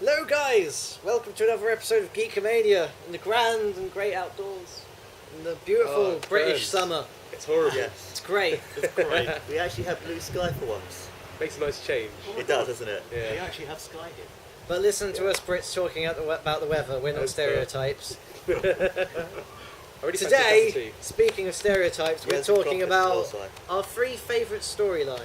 Hello guys! Welcome to another episode of GEEKAMANIA in the grand and great outdoors. In the beautiful British summer. It's horrible. Yes. It's great. It's great. We actually have blue sky for once. Makes a nice change. It does, doesn't it? Yeah. We actually have sky here. But listen to us Brits talking about the weather, we're not That's stereotypes. I already fancy a cup of Today, tea. speaking of stereotypes, we're Where's the talking clock? about It's also- our 3 favourite storylines.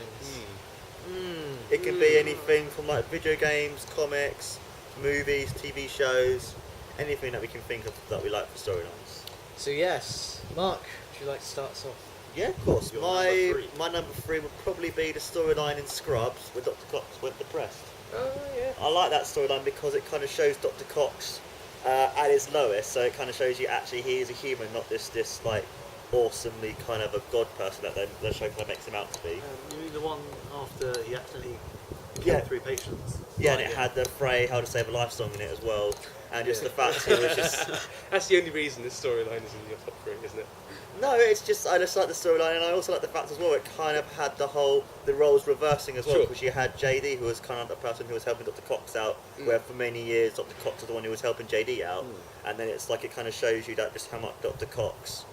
It can be anything from like video games, comics, movies, TV shows, anything that we can think of that we like for storylines. So yes, Mark, would you like to start us off? Yeah, of course. Your My number 3. my number 3 would probably be the storyline in Scrubs where Dr. Cox went depressed. Oh yeah. I like that storyline because it kind of shows Dr. Cox at his lowest, so it kind of shows you actually he is a human, not this like awesomely kind of a god person that the show kind of makes him out to be. You mean the one after he actually Yeah. killed 3 patients? Yeah, Right, and it had the Frey How to Save a Life song in it as well, and just the fact he was just... That's the only reason this storyline is in your top 3, isn't it? No, it's just, I just like the storyline, and I also like the fact as well, it kind of had the roles reversing as well, Sure. because you had JD, who was kind of the person who was helping Dr. Cox out, where for many years Dr. Cox was the one who was helping JD out, and then it's like, it kind of shows you that just how much Dr. Cox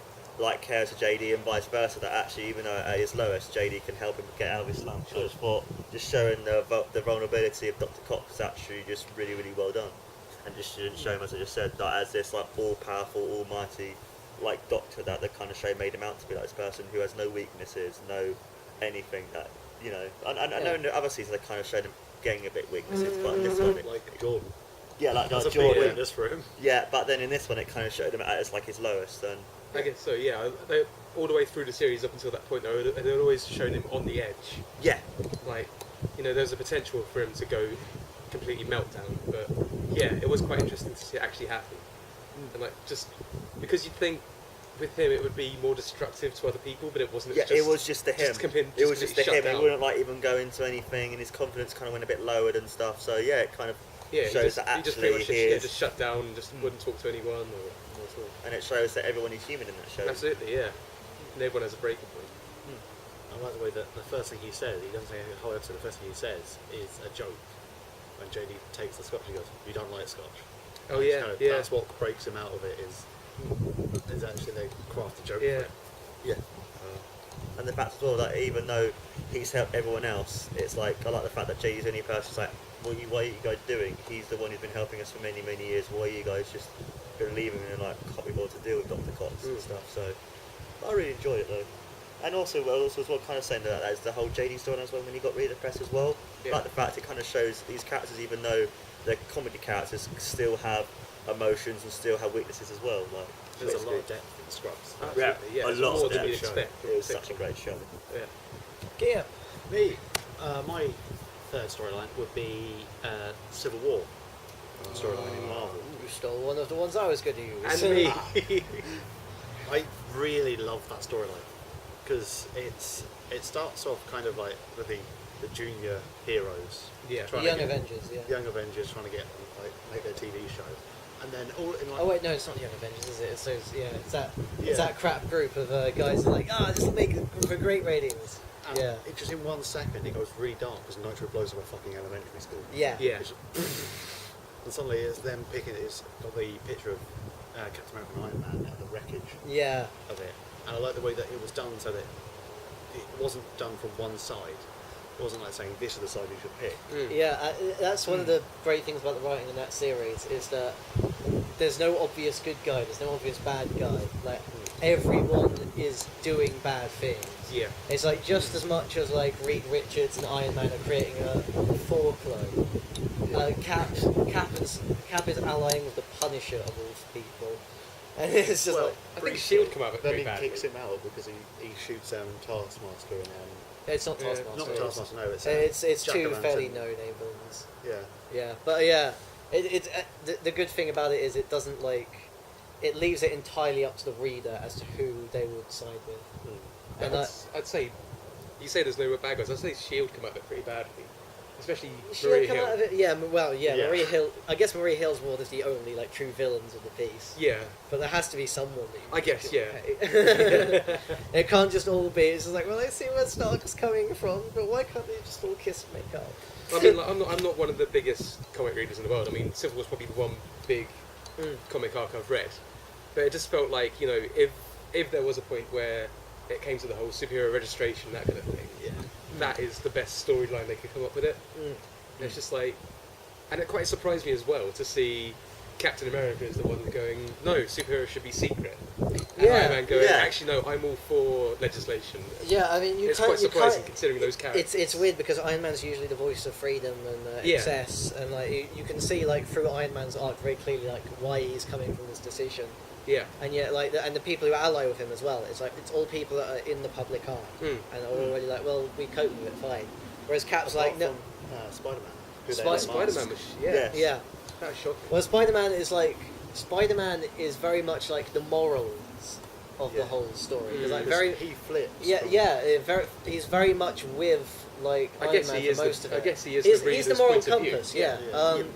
cares for JD and vice versa, that actually even though at his lowest JD can help him get out of his slump. So I just thought just showing the vulnerability of Dr. Cox is actually just really, really well done, and just show him, as I just said, that as this like all powerful, almighty doctor that the kind of show made him out to be, like this person who has no weaknesses, no anything that, you know, I know in the other seasons they kind of showed him getting a bit weaknesses, but in this one Like Jordan. yeah, like That's a big Jordan, weakness for him. yeah, but then in this one it kind of showed him at his lowest, and I guess so, yeah. All the way through the series up until that point, they'd always shown him on the edge. yeah. Like, you know, there's a potential for him to go completely meltdown, but yeah, it was quite interesting to see it actually happen. And like, just because you'd think with him it would be more destructive to other people, but it wasn't. Yeah, it was just to him. It was just to him. He wouldn't like even go into anything, and his confidence kind of went a bit lowered and stuff. So yeah, it kind of shows that he just actually pretty much he is, just shut down and just wouldn't talk to anyone or at all. and it shows that everyone is human in that show. Absolutely, yeah. And everyone has a breaking point. I like the way that the first thing he says, he doesn't say the whole episode, the first thing he says is a joke. When JD takes the scotch, he goes, "You don't like scotch." Oh And it's yeah, kind of, yeah. That's what breaks him out of it, is actually they craft a joke Yeah. for him. Yeah. And the fact as well that even though he's helped everyone else, it's like I like the fact that JD's the only person who's like, well, what are you guys doing? He's the one who's been helping us for many, many years. Why are you guys just going to leave him and like can't be bothered to deal with Dr. Cox and stuff? So I really enjoyed it though. And also as well, kind of saying that is the whole JD story as well when he got really depressed as well. Yeah. Like the fact it kind of shows these characters, even though they're comedy characters, still have emotions and still have weaknesses as well. Like There's a lot of depth in Scrubs. Absolutely, yeah. a It's lot more of than that you'd show. expect. It was such a great show. Yeah. Gear. Me, my third storyline would be Civil War storyline in Marvel. You stole one of the ones I was going to use. And me. I really love that storyline because it starts off kind of like with the junior heroes, Yeah. trying Young to get, Avengers, yeah. young Avengers trying to get make their TV show, and then all in like Oh wait, no, it's not Young Avengers, is it? It's those, it's Yeah. that crap group of guys who are like, this will make it for great ratings. and Yeah. it just in 1 second it goes really dark because Nitro blows up a fucking elementary school. Yeah. Yeah. And suddenly it's them picking it's got the picture of Captain America and Iron Man and the wreckage Yeah. of it. And I like the way that it was done so that it wasn't done from one side. It wasn't like saying this is the side you should pick. Yeah, that's one of the great things about the writing in that series is that there's no obvious good guy, there's no obvious bad guy. Like everyone is doing bad things. Yeah. It's like just as much as like Reed Richards and Iron Man are creating a Thor clone. Cap is allying with the Punisher of all people, and it's just like I think Shield come out of it Then pretty he badly. kicks him out because he shoots Taskmaster and it's not Yeah, Taskmaster. not Taskmaster, no, It's Jack two O'Lantern. fairly no-name villains. Yeah. Yeah, but yeah, the good thing about it is it doesn't it leaves it entirely up to the reader as to who they would side with. And I'd say, you say there's no bad guys, I'd say Shield come out of it pretty badly. Especially She'll Maria come Hill. out of it, yeah. Yeah. Maria Hill. I guess Maria Hill's one of the only true villains of the piece. Yeah. But there has to be someone that you I guess, yeah. okay. It can't just all be. It's just like, well, let's see where Stark is coming from, but why can't they just all kiss and make up? I mean, like, I'm not one of the biggest comic readers in the world. I mean, Civil War's probably the one big comic arc I've read, but it just felt like, you know, if there was a point where it came to the whole superhero registration, that kind of thing, that is the best storyline they could come up with it. And it's just like, and it quite surprised me as well to see Captain America is the one going, no, superheroes should be secret. And Iron Man going, actually no, I'm all for legislation. Yeah, I mean, it's quite surprising considering those characters. It's weird because Iron Man's usually the voice of freedom and excess, and like you can see like through Iron Man's arc very clearly like why he's coming from this decision. Yeah. And yet, like, and the people who ally with him as well, it's like it's all people that are in the public eye and are already like, well, we cope with it fine. Whereas Cap's like, no, Spider-Man. Spider-Man was yeah. That was shocking. Well, Spider-Man is very much like the morals of the whole story. It's like he flips. He's very much with like Iron Man for most of it. I guess he is He's the moral point of view. compass,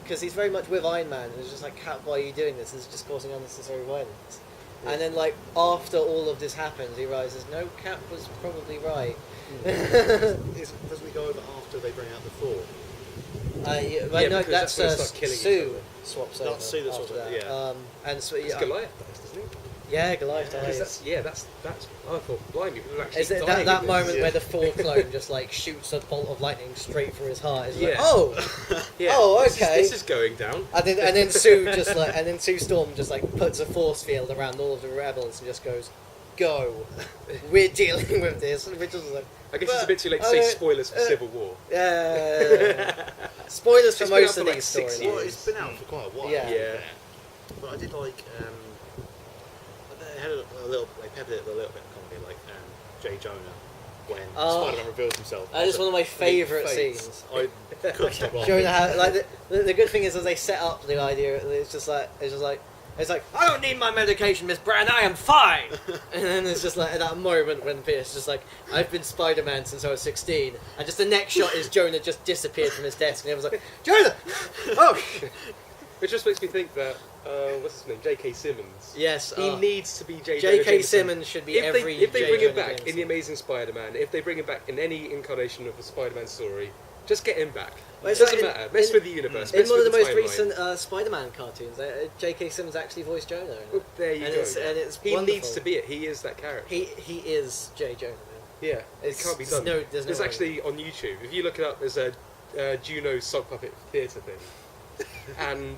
because he's very much with Iron Man. And it's just like, Cap, why are you doing this? This is just causing unnecessary violence. And then, like, after all of this happens, he realizes, no, Cap was probably right. Doesn't he go over after they bring out the Thor? No, that's when they start killing each Sue other. swaps over. That's Sue that swaps after over, that. yeah. And so, It's Goliath, doesn't he? Yeah, Goliath Because dies. that's I thought, blimey, people actually Is it dying that in moment this. where the Thor clone just like shoots a bolt of lightning straight through his heart? It's like, Yeah. oh, okay. This is going down. And then Sue Storm just like puts a force field around all of the rebels and just goes, "Go, we're dealing with this." Which is like, I guess it's a bit too late to say spoilers for Civil War. spoilers for It's been most out of for like these 6 storylines. years. Well, it's been out for quite a while. Yeah. But I did like. They had a little. They peppered it with a little bit of comedy, like J. Jonah when Spider-Man reveals himself. That is one of my favourite Face. scenes. I couldn't stop laughing. Showing how, like, the good thing is as they set up the idea, it's like I don't need my medication, Miss Brand, I am fine. And then it's just like at that moment when Pierce just like, I've been Spider-Man since I was 16, and just the next shot is Jonah just disappeared from his desk, and everyone's like, Jonah, oh. Which just makes me think that what's his name, J.K. Simmons. Yes, he needs to be J. J.K. Jameson. Simmons should be If they bring J. him Jonah back Jameson. in the Amazing Spider-Man, if they bring him back in any incarnation of the Spider-Man story, just get him back. Well, It doesn't matter. Mess with the universe. In mess one of with the most timeline. recent Spider-Man cartoons, J.K. Simmons actually voiced Jonah. Well, there you and go. It's He wonderful. needs to be it. He is that character. He is J. Jonah. Man. Yeah, it can't be done. There's There's way. actually on YouTube. If you look it up, there's a Juno sock puppet theatre thing, and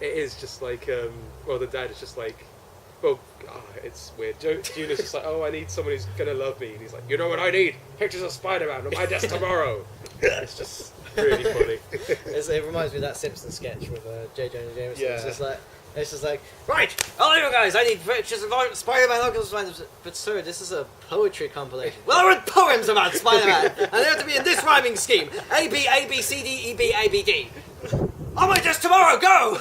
it is just like the dad is just like, it's weird. Juno's just like, I need someone who's gonna love me, and he's like, you know what I need? Pictures of Spider-Man on my desk tomorrow. It's just really funny. It reminds me of that Simpsons sketch with J. Jonah Jameson. Yeah. It's just like, right, all you guys, I need pictures of Spider-Man, Uncle Spider-Man. But sir, this is a poetry compilation. Well, I wrote poems about Spider-Man, and they have to be in this rhyming scheme: A B A B C D E B A B D. On my desk tomorrow, go.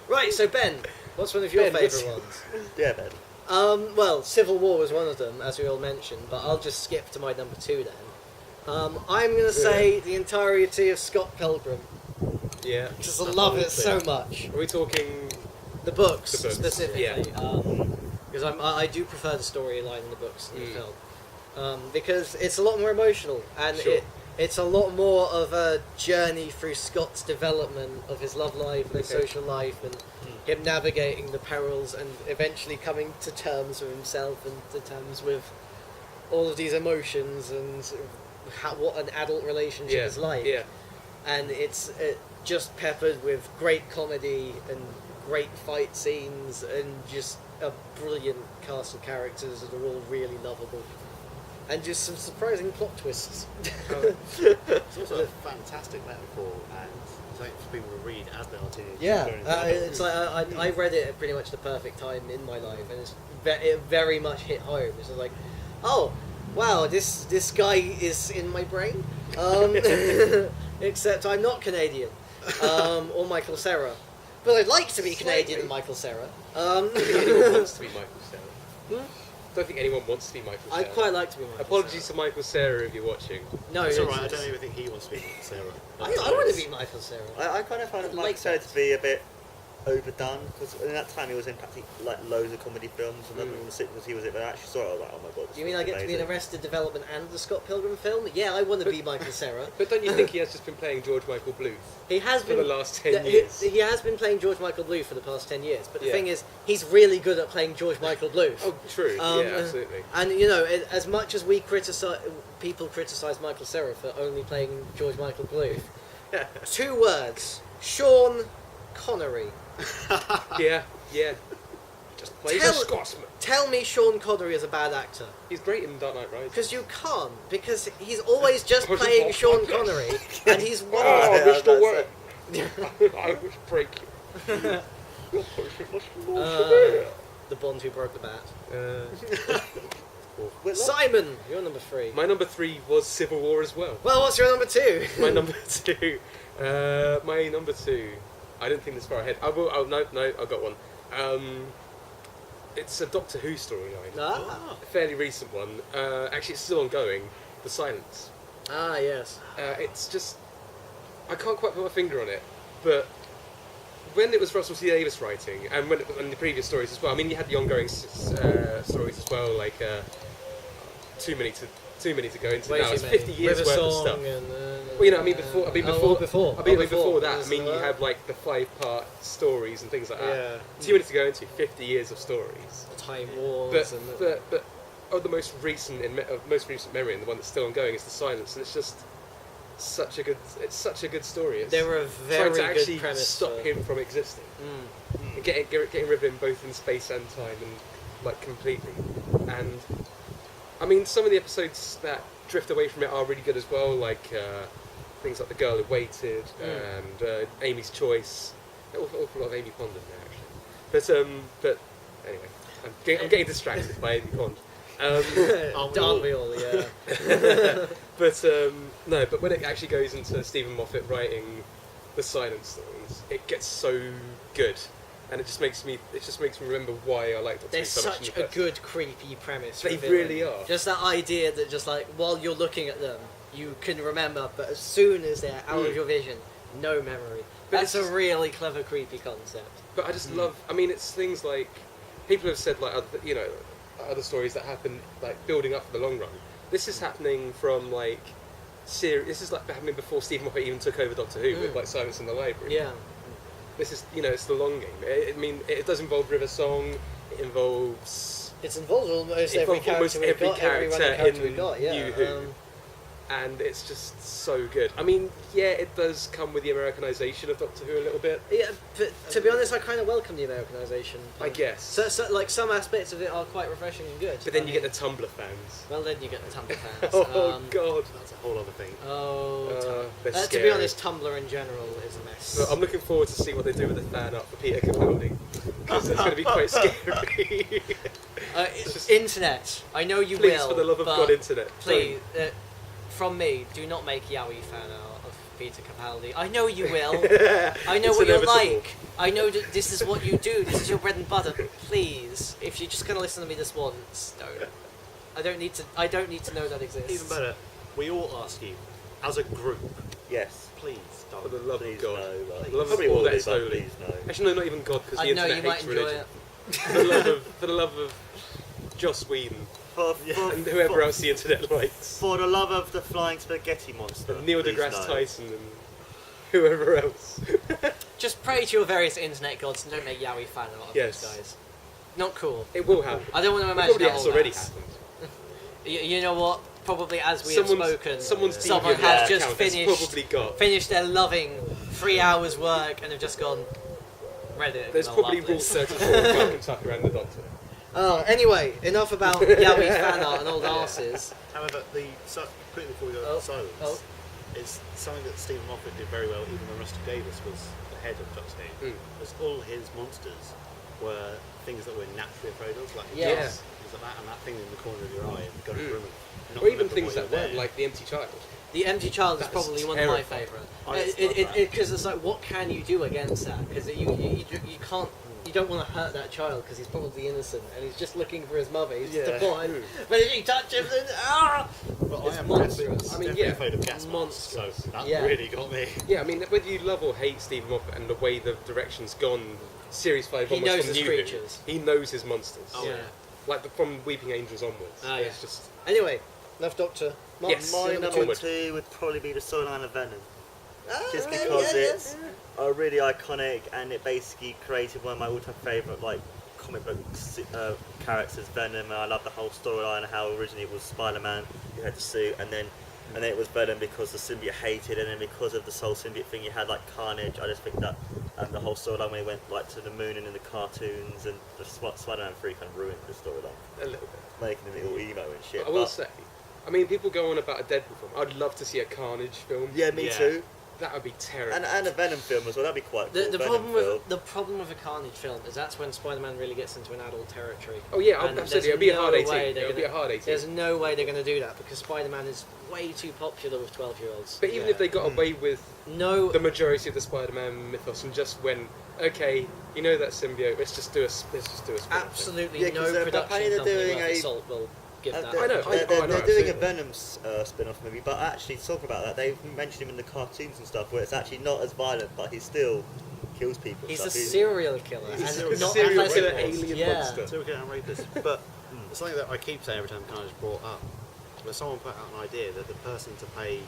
Right, so Ben, what's one of your favourite ones? Yeah, Ben. Well, Civil War was one of them, as we all mentioned, but I'll just skip to my number 2 then. I'm going to say the entirety of Scott Pilgrim. Yeah. Just love it so much. Are we talking? The books, The books, specifically. yeah. Because I do prefer the storyline in the books than the film. Because it's a lot more emotional, and Sure. it's a lot more of a journey through Scott's development of his love life and his social life, and him navigating the perils and eventually coming to terms with himself and to terms with all of these emotions and what an adult relationship is like. Yeah. And it's just peppered with great comedy and great fight scenes and just a brilliant cast of characters that are all really lovable. And just some surprising plot twists. It's also a fantastic metaphor and something for people to read as they are teenagers. Yeah, going into adulthood. it's like I read it at pretty much the perfect time in my life, and it very much hit home. It's just like, oh, wow, this guy is in my brain. Except I'm not Canadian, or Michael Cera, but I'd like to be Canadian and Michael Cera. I don't think anyone wants to be Michael Cera. I don't think anyone wants to be Michael Cera. I'd quite like to be Michael Apologies Cera. to Michael Cera if you're watching. No, It's alright, I don't even think he wants to be Sarah. I want to be Michael Cera. I kind of find I'd Mike like Cera that. to be a bit overdone, because in that time he was in practically like loads of comedy films, and then the sequels he was in, I actually saw it, I was like, oh my god. Do you mean I get to be in Arrested Development and the Scott Pilgrim film? Yeah, I want to be Michael Cera. But don't you think he has just been playing George Michael Bluth He has for been the last 10 years? He has been playing George Michael Bluth for the past 10 years. But the Yeah. thing is, he's really good at playing George Michael Bluth. Oh, true. Yeah, absolutely. And as much as people criticise Michael Cera for only playing George Michael Bluth, 2 words: Sean Connery. Yeah. Just plays a Scotsman. Tell me Sean Connery is a bad actor. He's great in Dark Knight Rises. Because you can't. Because he's always just playing Sean Connery, and he's one. Oh, Mr. Wayne. That's I wish break you. The Bond who broke the bat. Well, Simon, you're number 3. My number 3 was Civil War as well. Well, what's your number 2? My number 2. My number 2. I didn't think this far ahead. No, I've got one. It's a Doctor Who storyline. Ah. A fairly recent one. Actually, it's still ongoing. The Silence. Ah, yes. It's just... I can't quite put my finger on it, but when it was Russell T Davies writing, and when in the previous stories as well, I mean, you had the ongoing stories as well, like too many to go into Way now. too It's many. 50 years River worth of Song stuff. and, Well, I mean, before before that, I mean, you have like the 5-part stories and things like that. Yeah. Too many to go into. 50 years of stories. Time Wars. But of the most recent memory, and the one that's still ongoing, is The Silence, and it's just such a good story. It's they were a very trying to good actually premise. stop him from existing, and getting rid of him both in space and time, and like completely. And I mean, some of the episodes that drift away from it are really good as well, like things like The Girl Who Waited and Amy's Choice. An awful lot of Amy Pond in there, actually. But anyway, I'm getting distracted by Amy Pond. Aren't we all? Yeah. But when it actually goes into Stephen Moffat writing the Silence stories, it gets so good, and it just makes me remember why I liked Doctor They're Who so much. such in the a first. good creepy premise. They for a villain. really are. Just that idea that just like while you're looking at them, you can remember, but as soon as they're out of your vision, no memory. But That's it's a really clever creepy concept. But I just love. I mean, it's things like people have said, like other stories that happen like building up for the long run. This is happening from like this is like happening before Stephen Moffat even took over Doctor Who with like Silence in the Library. Yeah. This is it's the long game. It does involve River Song. It involves. It's involved almost It every involved almost character we've every got, every running character character in we've got. Yeah. New Who. And it's just so good. I mean, yeah, it does come with the Americanization of Doctor Who a little bit, Yeah, but to be honest, I kind of welcome the Americanization. I guess. So, like some aspects of it are quite refreshing and good. But then you get the Tumblr fans. Well, then you get the Tumblr fans. Oh God! That's a whole other thing. They're to be scary. honest, Tumblr in general is a mess. But I'm looking forward to see what they do with the fan art for Peter Capaldi, because it's going to be quite scary. Internet, I know you Please, will. for the love of but God, internet. Please, from me, do not make yaoi fan art of Peter Capaldi. I know you will. I know It's what you're inevitable. like. I know that this is what you do. This is your bread and butter. Please, if you're just going to listen to me this once, don't. I don't need to know that exists. Even better, we all ask you, as a group, Yes. please don't. For the love Please of God. no. Like, For the love of probably all will that do, is but holy. please no. Actually, no, not even God, because the I know internet you might hates enjoy religion. it. For the love of Joss Whedon For and whoever else the internet likes. For the love of the flying spaghetti monster. And Neil please deGrasse no. Tyson and whoever else. Just pray to your various internet gods and don't make yaoi fan art of Yes. those guys. Not cool. It will happen. I don't want to It imagine probably how has old already that's. happened. You know what? Probably as we Someone's have spoken, someone someone DeviantArt has just account has finished probably got. their loving 3 hours work and have just gone Reddit. There's and probably I'll Rule love this. 34 of Malcolm Tucker and the Doctor. Oh, anyway, enough about yaoi fan art and old arses. However, quickly before we go to Silence, is something that Stephen Moffat did very well, even when Rusty Davies was the head of Doctor Who. Was all his monsters were things that we're naturally afraid of, like Yes. things like that, and that thing in the corner of your eye, and you've got to room and not Or even remember things what that you're weren't, there. like The Empty Child. The Empty Child is That's probably one of my terrifying. favourite. I just love that. Because it's like, what can you do against that? Because you you don't want to hurt that child because he's probably innocent and he's just looking for his mother. He's just Yeah. a boy. But if you touch him, then But it's I am monstrous. I mean, definitely yeah, afraid of gas masks, so monstrous. that Yeah. really got me. Yeah, I mean, whether you love or hate Stephen Moffat and the way the direction's gone, Series 5 He almost knows from his New Who, creatures. he knows his monsters. Oh, Yeah. Like from Weeping Angels onwards. Ah, It's yeah. just... Anyway, enough Doctor. Mark, Yes. My number number two. 2 would probably be the storyline of Venom. Just yeah, because yeah, it's a really iconic and it basically created one of my all-time favourite like comic book characters, Venom. And I love the whole storyline and how originally it was Spider-Man who had the suit, and then it was Venom because the symbiote hated, and then because of the soul symbiote thing, you had like Carnage. I just think that the whole storyline when he went like to the moon and in the cartoons, and the Spider-Man 3 kind of ruined the storyline, A little bit. making him all emo and shit. I will but- say, I mean, people go on about a Deadpool film. I'd love to see a Carnage film. Yeah, me Yeah. too. That would be terrible. And a Venom film as well. That'd be quite cool. The Venom problem film. with the problem with a Carnage film is that's when Spider-Man really gets into an adult territory. Oh yeah, And absolutely. there's It'll be a no hard way 18. they're It'll be a gonna- hard 18. There's no way they're going to do that because Spider-Man is way too popular with 12-year-olds. But even if they got away with No, the majority of the Spider-Man mythos and just went, okay, you know that symbiote, let's just do a spin absolutely Yeah, 'cause no they're production apparently they're company doing worth a- the salt will give that. They're, I know, they're, I know, they're doing a absolutely. Venom spin-off movie, but actually talk about that. They've mentioned him in the cartoons and stuff, where it's actually not as violent, but he still kills people. and He's a stuff. serial killer, He's a and serial not serial unless killer it was- alien yeah. monster. So we're getting rapist. But something that I keep saying every time Carnage is brought up, where someone put out an idea that the person to play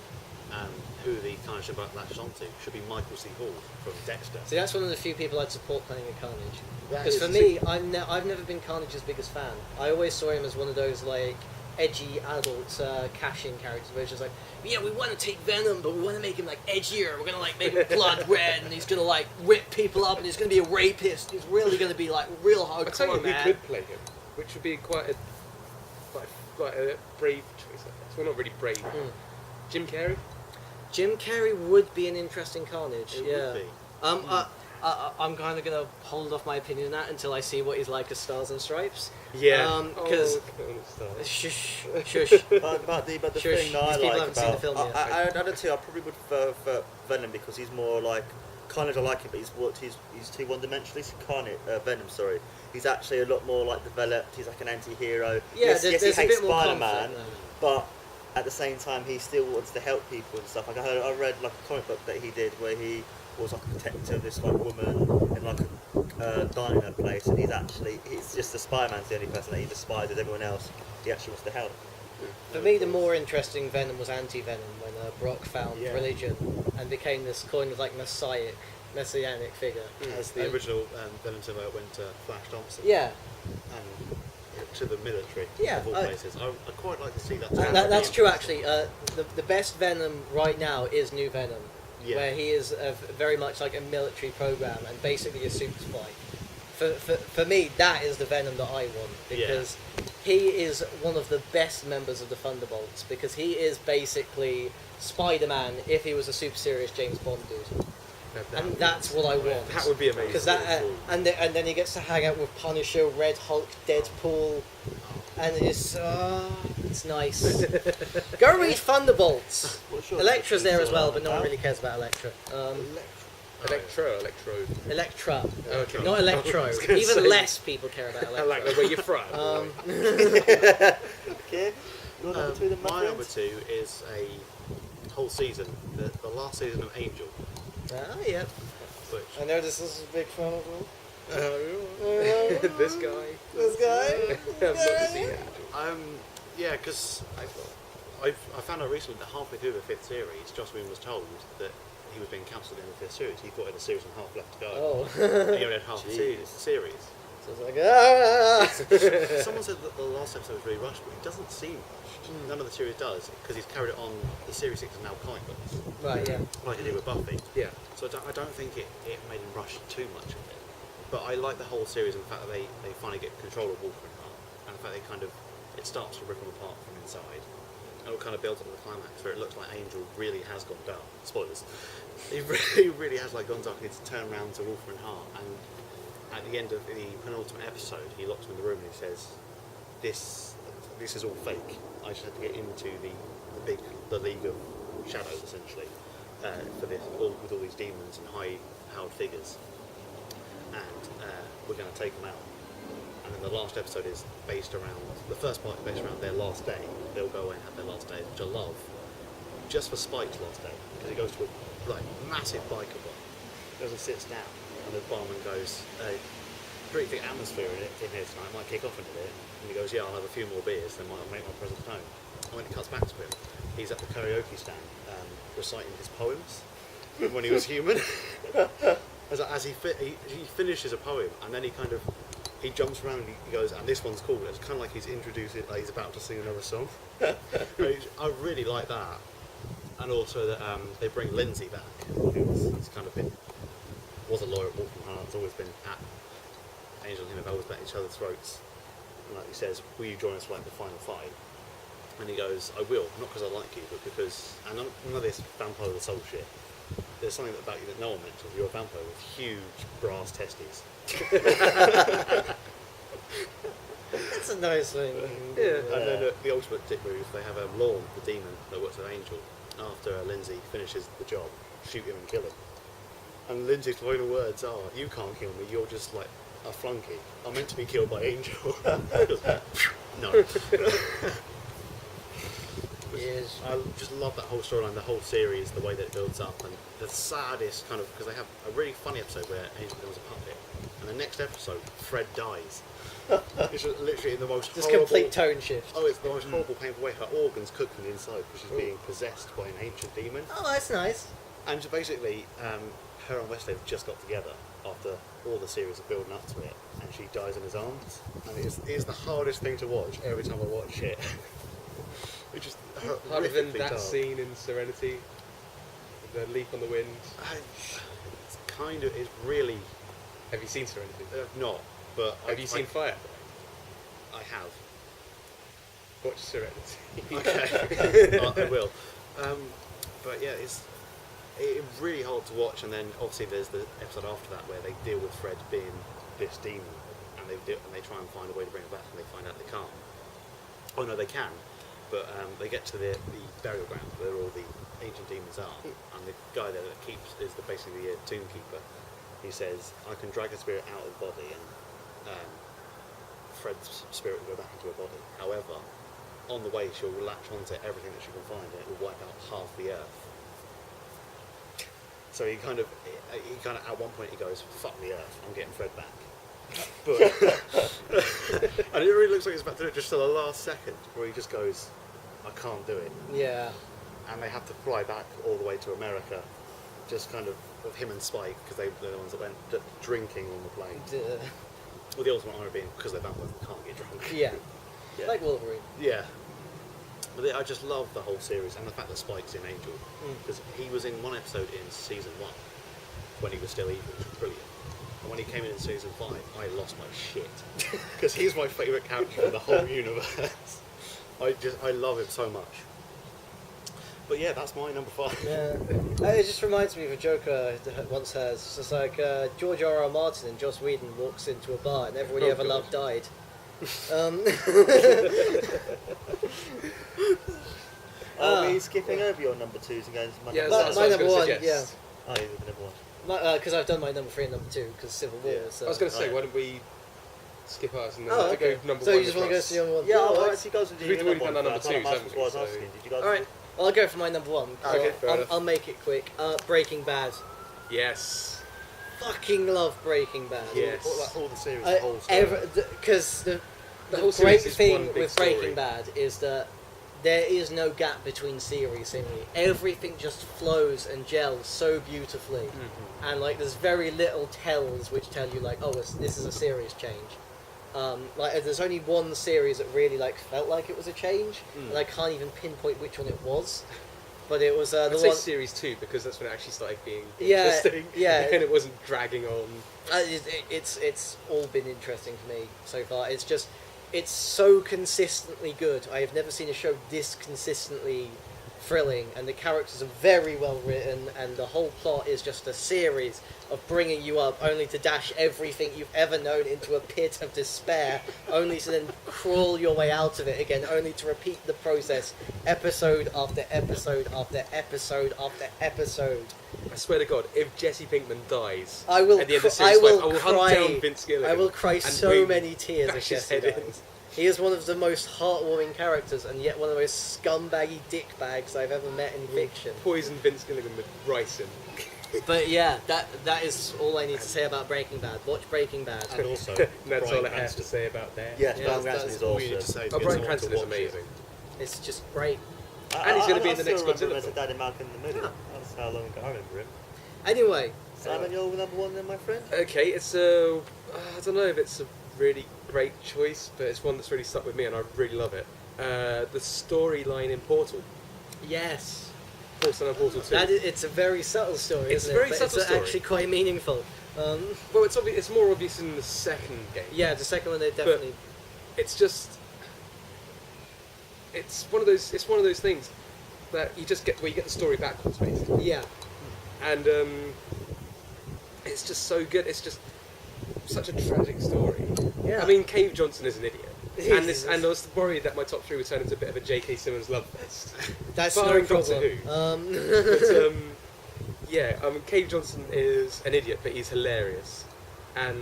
who the Carnage should latch onto should be Michael C. Hall from Dexter. See, that's one of the few people I'd support playing a Carnage. That Because is- for me, I've never been Carnage's biggest fan. I always saw him as one of those like edgy adult cash-in characters where it's just like, yeah, we want to take Venom, but we want to make him like edgier. We're gonna like make him blood red, and he's gonna like rip people up, and he's gonna be a rapist. He's really gonna be like real I tell you hardcore, who man. could play him, which would be quite a brave choice, I guess. Well, not really brave. Jim Carrey? Jim Carrey would be an interesting Carnage. It yeah. would be. I'm kind of gonna hold off my opinion on that until I see what he's like as Stars and Stripes. Yeah. Because Oh, shush, shush. But the Shush, thing that I these people like haven't seen the about film yet. I don't know. I probably would prefer Venom because he's more like Carnage. I like him, but he's too one-dimensional. He's Venom. Sorry, he's actually a lot more like developed. He's like an anti-hero. Yeah, yes, there's he a hates bit more Spider-Man, conflict but at the same time, he still wants to help people and stuff. Like I read like a comic book that he did where he was like a protector of this like woman in like a diner place, and he's just the Spider-Man's the only person that he despises. Everyone else, he actually wants to help. For me, the more interesting Venom was anti-Venom when Brock found Yeah. religion and became this kind of like messianic figure. As the original Venom symbiote went to Flash Thompson. Yeah, And to the military Yeah, of all places. I quite like to see that. that's true actually. The best Venom right now is New Venom, Yeah. where he is very much like a military program and basically a super spy. For me, that is the Venom that I want because he is one of the best members of the Thunderbolts because he is basically Spider-Man if he was a super serious James Bond dude. And that's what I want. That would be amazing. Because and then he gets to hang out with Punisher, Red Hulk, Deadpool, and it's nice. Go read Thunderbolts. What's your Electra's there as well, but no one about? really cares about Electra. Electrode. Electra, Okay. not Electro. I was gonna Even say. less people care about I Electro. like the way you're from. Okay. Your number two, then, my my friend? number two is a whole season, the last season of Angel, Ah, yeah. which I know this is a big fan of him. this guy. This guy. I've not seen it. yeah, because I found out recently that halfway through the fifth series, Joss Whedon was told that he was being cancelled in the fifth series. He thought he had a series and a half left to go. Oh. And he only had half the series. So it's like, ah! Someone said that the last episode was really rushed, but it doesn't seem rushed. None of the series does, because he's carried it on. The series 6 is now comic books, Right, yeah. like he did with Buffy. Yeah. So I don't think it made him rush too much of it. But I like the whole series and the fact that they finally get control of Wolverine Heart, and the fact it starts to rip them apart from inside. And it kind of builds up to the climax where it looks like Angel really has gone dark. Spoilers. He really has gone dark and needs to turn around to Wolverine Heart. And at the end of the penultimate episode, he locks him in the room and he says, "This is all fake. I just had to get into the League of Shadows, essentially, for this, with all these demons and high-powered figures." and we're going to take them out. And then the last episode is based around, the first part is based around their last day. They'll go away and have their last day, which I love, just for Spike's last day, because he goes to a massive biker bar, goes and sits down, and the barman goes, pretty thick atmosphere in here tonight, might kick off in a bit. And he goes, yeah, I'll have a few more beers, then I'll make my presence known. And when it cuts back to him, he's at the karaoke stand reciting his poems when he was human. As he finishes a poem, and then he jumps around and he goes, and this one's cool. It's kind of like he's introducing, like he's about to sing another song. I really like that. And also that they bring Lindsay back, who's kind of was a lawyer at Waltham Hearts, always been at Angel and him have always been at each other's throats. And like he says, will you join us for the final fight? And he goes, I will, not because I like you, but because, and none of this vampire with the soul shit. There's something about you that no one mentions. You're a vampire with huge brass testes. That's a nice thing. Yeah. And then the ultimate dick move, they have Lorne, the demon that works with Angel, after Lindsay finishes the job, shoot him and kill him. And Lindsay's final words are, you can't kill me, you're just like a flunky. I'm meant to be killed by Angel. No. Yes. I just love that whole storyline, the whole series, the way that it builds up, and the saddest kind of, because they have a really funny episode where Angel becomes a puppet, and the next episode, Fred dies. It's just literally in the most Just horrible... complete tone shift. Oh, it's the most horrible, painful way. Her organs cook from the inside because she's being possessed by an ancient demon. Oh, that's nice. And so basically, her and Wesley have just got together after all the series of building up to it, and she dies in his arms. And it is the hardest thing to watch every time I watch it. It's just Other than horrifically that dark. scene in Serenity, the leap on the wind. It's kind of, it's really Have you seen Serenity? not, but Have you seen Fire? I have. Watch Serenity. Okay, I will. But yeah, it's really hard to watch, and then obviously there's the episode after that where they deal with Fred being this demon, and they try and find a way to bring it back, and they find out they can't. Oh no, they can, but they get to the burial ground where all the ancient demons are, and the guy there that keeps is basically the tomb keeper. He says, I can drag a spirit out of the body, and Fred's spirit will go back into her body. However, on the way she'll latch onto everything that she can find, and it will wipe out half the earth. So he kind of at one point he goes, fuck the earth, I'm getting Fred back. But and it really looks like he's about to do it just to the last second, where he just goes, I can't do it. Yeah. And they have to fly back all the way to America, just kind of with him and Spike, because they're the ones that went drinking on the plane. Well, the ultimate irony being, because they're vampires, they can't get drunk. Yeah. Yeah. Like Wolverine. Yeah. But I just love the whole series, and the fact that Spike's in Angel, because he was in one episode in season 1 when he was still evil, which was brilliant. And when he came in season 5, I lost my shit because he's my favourite character in the whole universe. I love him so much. But yeah, that's my number 5. Yeah. It just reminds me of a joke I once heard. It's just like George R.R. Martin and Joss Whedon walks into a bar and everybody ever loved died. Are we skipping over your number 2s and going to my Yeah, number that's my what I was number gonna 1, suggest. yeah. Oh, you're the number 1. Because I've done my number 3 and number 2 because Civil War. Yeah. So. I was going to say, Right. why don't we skip ours and then Oh, to okay. go number So 1 you just want to go across. to your number 1? Yeah, Oh, I'll right. let you guys do We've your already number done 1. our number I can't twos, ask what I was haven't we? asking. Did you guys Alright, I'll go for my number 1. Okay, fair enough. I'll make it quick. Breaking Bad. Yes. Fucking love Breaking Bad. Yes. All the series, the whole story. Because the whole great series is thing one big with Breaking story. Bad is that there is no gap between series, seemingly. Everything just flows and gels so beautifully. Mm-hmm. And like there's very little tells which tell you like, oh, this is a series change. Like there's only one series that really like felt like it was a change, and I can't even pinpoint which one it was. But it was I'd the say one. series 2 because that's when it actually started being Yeah, interesting. yeah. And it wasn't dragging on. It's all been interesting for me so far. It's so consistently good. I have never seen a show this consistently thrilling, and the characters are very well written, and the whole plot is just a series of bringing you up only to dash everything you've ever known into a pit of despair, only to then crawl your way out of it again, only to repeat the process episode after episode after episode after episode. I swear to God, if Jesse Pinkman dies I will at the end of cry, series 5, I will hunt down Vince Gilligan. I will cry and so bring- many tears if bash his Jesse head in. dies. He is one of the most heartwarming characters, and yet one of the most scumbaggy dickbags I've ever met in fiction. Poison Vince Gilligan with ricin. But yeah, that is all I need to say about Breaking Bad. Watch Breaking Bad. And also, That's Bryan all I have to Cranston. say about that. Yes, Yeah, Bryan that's Cranston is All you need to awesome. say. Oh, get Bryan someone Cranston to is watch it. amazing. It's just great. And he's gonna be in the I next still remember Godzilla him as a film. dad in Malcolm in the Middle. Ah. That's how long ago I remember him. Anyway, Simon, you're number one then, my friend? Okay, it's a... I don't know if it's a really great choice, but it's one that's really stuck with me and I really love it. The storyline in Portal. yes, Portal and Portal 2. it's a very subtle story, It's isn't a very it? But subtle it's story. actually quite meaningful. Well, it's more obvious in the second game. Yeah, the second one they definitely. It's just... It's one of those things that you just get where you get the story backwards, basically. Yeah, And it's just so good. It's just such a tragic story. yeah. I mean, Cave Johnson is an idiot. He And is. I was worried that my top 3 would turn into a bit of a J.K. Simmons love fest. that's barring no Doctor problem. But yeah, Cave Johnson is an idiot, but he's hilarious. And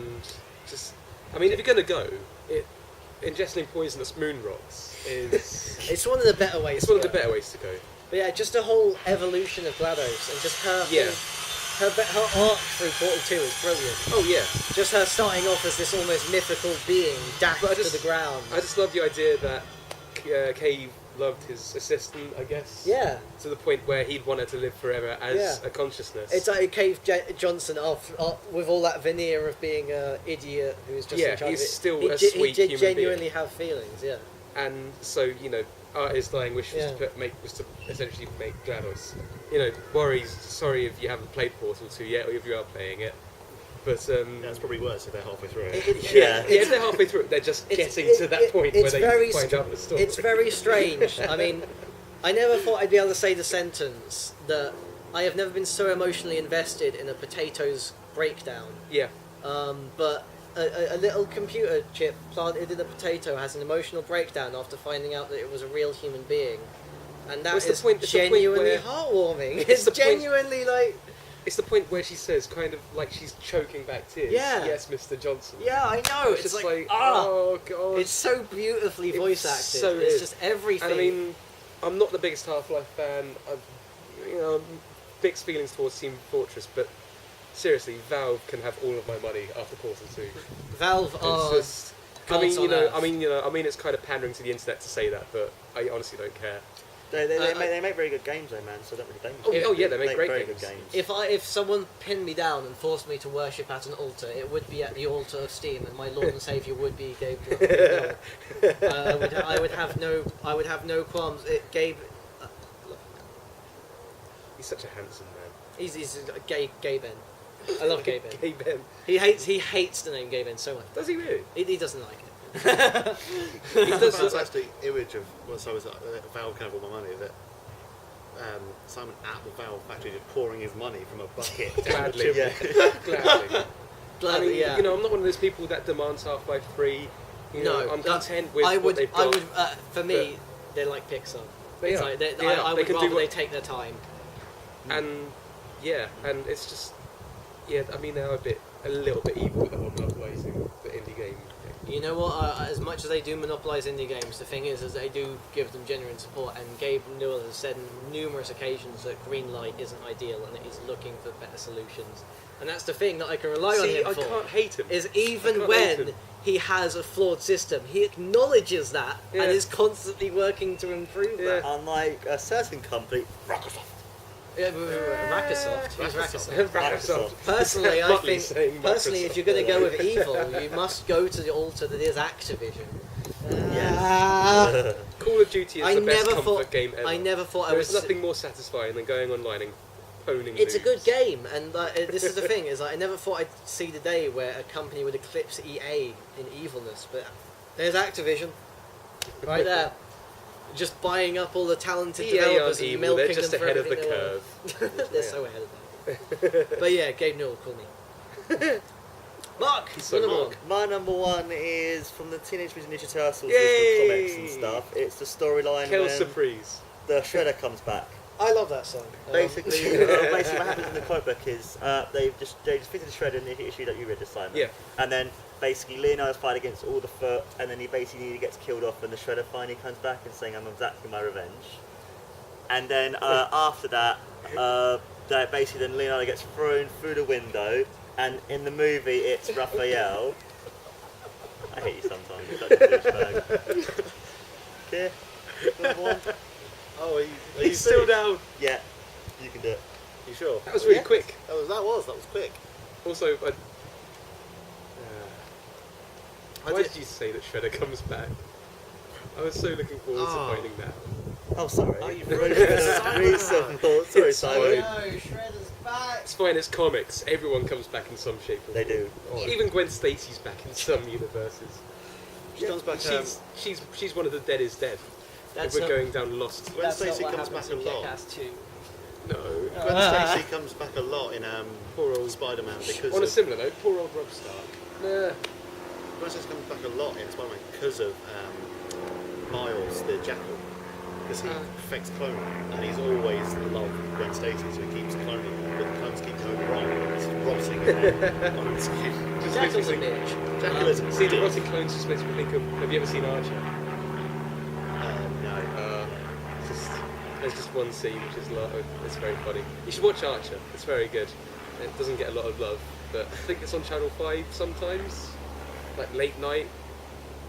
just, I mean, if you're gonna go, ingesting poisonous moon rocks is it's one of the better ways. it's to one of the go. better ways to go. But yeah, just the whole evolution of GLaDOS and just her. Yeah. Her arc through Portal 2 is brilliant. Oh yeah, Just her starting off as this almost mythical being, dashed But I to just- the ground. I just love the idea that Cave loved his assistant, I guess. Yeah. To the point where he'd want her to live forever as Yeah. a consciousness. It's like Cave Johnson with all that veneer of being an idiot who's just Yeah, in charge he's of it. still he a ge- sweet he did human genuinely being. have feelings, yeah. And so, his dying wish was, Yeah. was to essentially make GLaDOS. Worries, sorry if you haven't played Portal 2 yet, or if you are playing it. But, Yeah, it's probably worse if they're halfway through it. yeah, it's- if they're halfway through it, they're just it's- getting to that point where it's they very find out the story. It's very strange. I mean, I never thought I'd be able to say the sentence that I have never been so emotionally invested in a potato's breakdown. Yeah. But a little computer chip planted in a potato has an emotional breakdown after finding out that it was a real human being. And that Well, is it's the point genuinely where- heartwarming. it's It's the point- genuinely like... It's the point where she says, kind of like she's choking back tears. Yeah. Yes, Mr. Johnson. Yeah, I know. It's It's just like, ah! oh god. It's so beautifully It voice acted. so it's is. just everything. And I mean, I'm not the biggest Half-Life fan. I've, mixed feelings towards Team Fortress, but seriously, Valve can have all of my money after Portal 2. Valve It's are... just, gods on earth. I mean, it's kind of pandering to the internet to say that, but I honestly don't care. They make very good games though, man, so I don't really blame them. Oh, yeah, they make great very games. good games. If someone pinned me down and forced me to worship at an altar, it would be at the altar of Steam, and my Lord and Saviour would be Gabe. I would have no qualms. Gabe, He's such a handsome man. he's Gabe Ben. I love Gabe Ben. Hey Ben, He hates the name Gabe Ben so much. does he really? He doesn't like it. He does. That's actually image of Valve can have all my money that Simon at the Valve factory just pouring his money from a bucket down the Gladly. chimney. Gladly. I Bloody mean, yeah. I'm not one of those people that demands Half-Life 3. No, I'm content with I would. what they've got. For me, they're like Pixar. They It's are. like They are. I They would can do rather what- they take their time. And and it's just, I mean, they're a little bit evil with the whole monopolising the indie game. You know what? As much as they do monopolise indie games, the thing is they do give them genuine support. And Gabe Newell has said on numerous occasions that Greenlight isn't ideal and that he's looking for better solutions. And that's the thing that I can rely on See, him I for. can't hate him. Is I even can't hate when him. he has a flawed system, he acknowledges that Yeah. and is constantly working to improve that. Unlike a certain company, Microsoft. Yeah, Microsoft. Who's Microsoft? Microsoft. Personally, I Bluntly think. saying Personally, if Microsoft. you're going to go with evil, you must go to the altar that is Activision. Yes. Call of Duty is I the best never comfort thought. game ever. I never thought I There is was. nothing more satisfying than going online and poning It's a good noobs. game, and this is the thing: is I never thought I'd see the day where a company would eclipse EA in evilness. But there's Activision, right there. just buying up all the talented EA developers aren't and evil, milking they're just them for ahead of the everything they want. They're so ahead of that. But yeah, Gabe Newell, call me. Mark, So number Mark. one. My number one is from the Teenage Mutant Ninja Turtles Yay! original comics and stuff. It's the storyline Kill when Surprise. the Shredder comes back. I love that song. Basically, what happens in the comic book is they just defeated the Shredder in the issue that you read this time. Yeah. And then basically Leonardo's fight against all the Foot, and then he basically gets killed off, and the Shredder finally comes back and saying, "I'm exacting my revenge." And then after that, basically then Leonardo gets thrown through the window, and in the movie it's Raphael. I hate you sometimes. You're such a douchebag. Kier, number one. Oh, are you He's still serious? down. Yeah, you can do it. You sure? That was really Yeah. quick. That was quick. Also, why I did did- you say that Shredder comes back? I was so looking forward to Oh. finding that. Oh, sorry. Oh, you Read ruined some more. Sorry, Simon. Shredder's back. It's fine, it's comics. Everyone comes back in some shape or They form. do. Even Gwen Stacy's back in some universes. She comes back. She's one of the dead is dead. That's If we're not- going down Lost. Gwen That's not Stacy what comes happens back a in lot. Kick-Ass 2. No. Gwen Stacy comes back a lot in Poor old Spider-Man because On a of, similar note, poor old Rob Stark. Nah. Gwen Stacy comes back a lot in Spider-Man because of Miles the Jackal, because he perfects cloning, and he's always loved Gwen Stacy, so he keeps cloning her, but the clones keep going wrong, and it's rotting on his skin. Just Jackal's a makes me think- bitch. Jackal is a See, the dick. rotting clones just makes me think of. Have you ever seen Archer? No. There's just one scene which is it's very funny. You should watch Archer. It's very good. It doesn't get a lot of love, but I think it's on Channel 5 sometimes, like late night.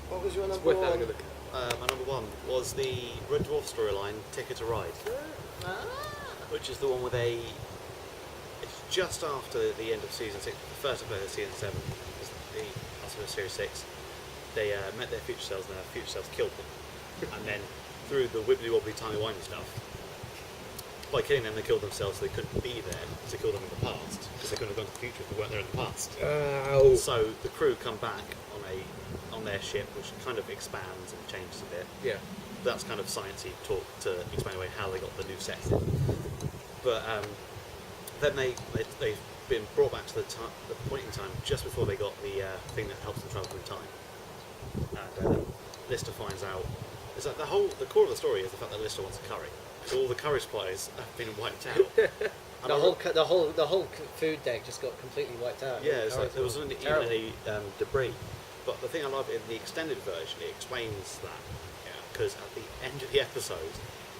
What was your It's number worth one? having a look at. My number one was the Red Dwarf storyline, Ticket to Ride, which is the one where it's just after the end of season 6, the first episode of season 7, is the after series 6. They met their future selves, and their future selves killed them, and then through the wibbly wobbly timey wimey stuff, by killing them they killed themselves so they couldn't be there to kill them in the past, because they couldn't have gone to the future if they weren't there in the past. Ow. So the crew come back on their ship, which kind of expands and changes a bit. Yeah. That's kind of sciencey talk to explain away how they got the new sets in. But then they've been brought back to the point in time just before they got the thing that helps them travel through time. And Lister finds out. It's like the core of the story is the fact that Lister wants a curry. So all the curry supplies have been wiped out. And The whole food deck just got completely wiped out. yeah, it's like there wasn't even Terrible. any debris. But the thing I love in the extended version, it explains that. Because at the end of the episode,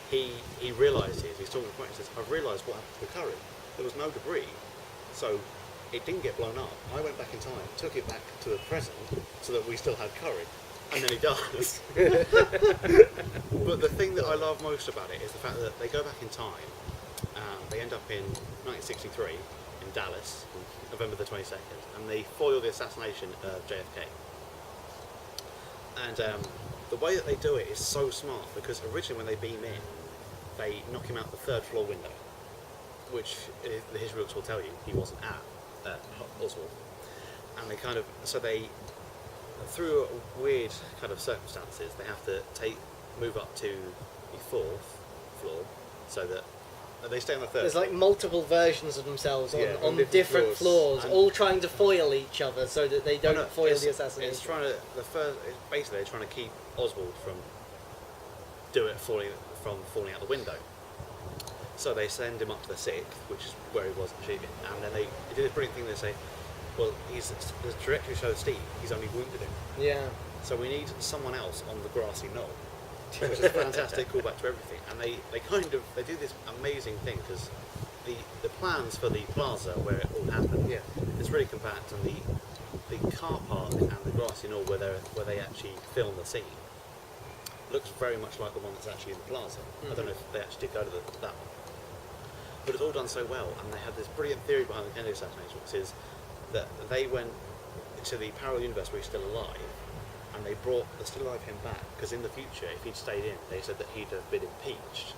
he realises, he's talking to the point, he says, I've realised what happened to the curry. There was no debris, so it didn't get blown up. I went back in time, took it back to the present, so that we still had curry. And then he does. But the thing that I love most about it is the fact that they go back in time. They end up in 1963 in Dallas, November the 22nd, and they foil the assassination of JFK. And the way that they do it is so smart, because originally when they beam in, they knock him out the third floor window, which the history books will tell you he wasn't at Oswald. And they through weird kind of circumstances, they have to move up to the fourth floor, so that they stay on the third. There's like multiple versions of themselves on, Yeah, on on different different floors, floors. all trying to foil each other so that they don't foil it's- the assassination. It's basically they're trying to keep Oswald from falling out the window. So they send him up to the sixth, which is where he was achieving, and then they do this brilliant thing. They say, "Well, the trajectory shows Steve. He's only wounded him, Yeah. so we need someone else on the grassy knoll." Which is a fantastic callback to everything, and they do this amazing thing, because the plans for the plaza where it all happened, Yeah. it's really compact, and the car park and the grassy knoll where they actually film the scene looks very much like the one that's actually in the plaza. I don't know if they actually did go to that one, but it's all done so well, and they have this brilliant theory behind the Kennedy assassination, which is that they went to the parallel universe where he's still alive, and they brought the still alive him back, because in the future, if he'd stayed in, they said that he'd have been impeached.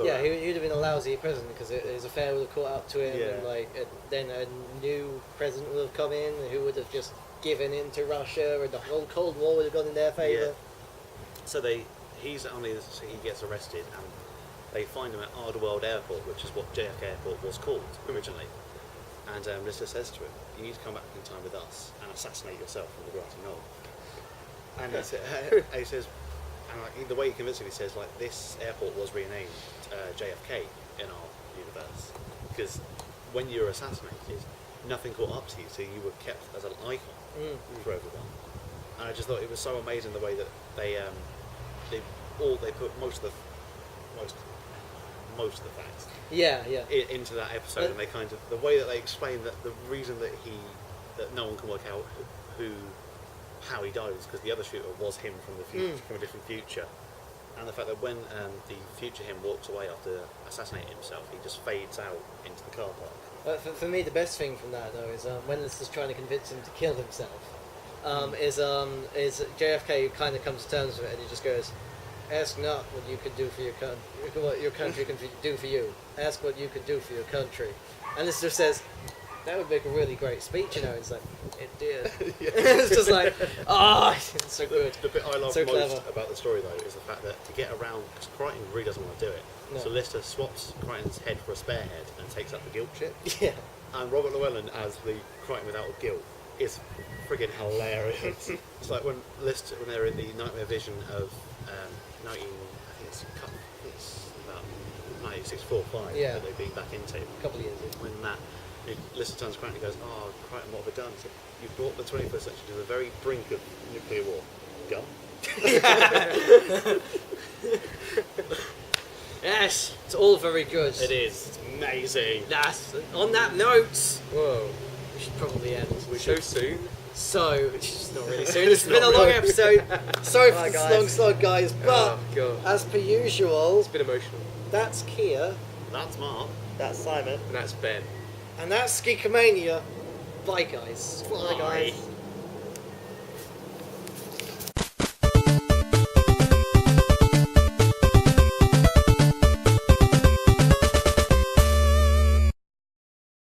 Yeah, he'd have been a lousy president because his affair would have caught up to him, and Yeah. then a new president would have come in who would have just given in to Russia, and the whole Cold War would have gone in their favour. So they he gets arrested, and they find him at Ardworld Airport, which is what JFK Airport was called originally. And Lister says to him, "You need to come back in time with us and assassinate yourself from the grassy knoll." And he says, and like, the way he convincingly says, like, this airport was renamed JFK in our universe because when you were assassinated, nothing caught up to you, so you were kept as an icon for everyone. And I just thought it was so amazing the way that they put most of the facts into that episode, and they kind of the way that they explain that the reason that no one can work out how he died is because the other shooter was him from the future, from a different future, and the fact that when the future him walks away after assassinating himself, he just fades out into the car park. For me, the best thing from that though is when Lister's trying to convince him to kill himself. Is JFK kind of comes to terms with it, and he just goes, "Ask not what you could do for your what your country can do for you. Ask what you could do for your country." And Lister says, "That would make a really great speech, you know." It's like, it did. It's just like, it's so good. The bit I love so most clever about the story though is the fact that to get around, because Crichton really doesn't want to do it. No. So Lister swaps Crichton's head for a spare head and takes up the guilt chip. Yeah. And Robert Llewellyn as the Crichton without guilt is friggin' hilarious. It's like when they're in the nightmare vision of I think it's about 1964-5 that they've been back into. A couple of years ago. When Lister turns to Crichton and goes, "Oh, Crichton, what have I done?" So you brought the 21st century to the very brink of nuclear war. Gun. Yes, it's all very good. It is. It's amazing. Yes. On that note, whoa, we should probably end. So soon. So, it's not really soon. It's been a long episode. Sorry for this long slog, guys. But as per usual, It's been emotional. that's Kier, That's Mark. That's Simon. And that's Ben. and that's Geekamania. Bye, guys. Bye, guys.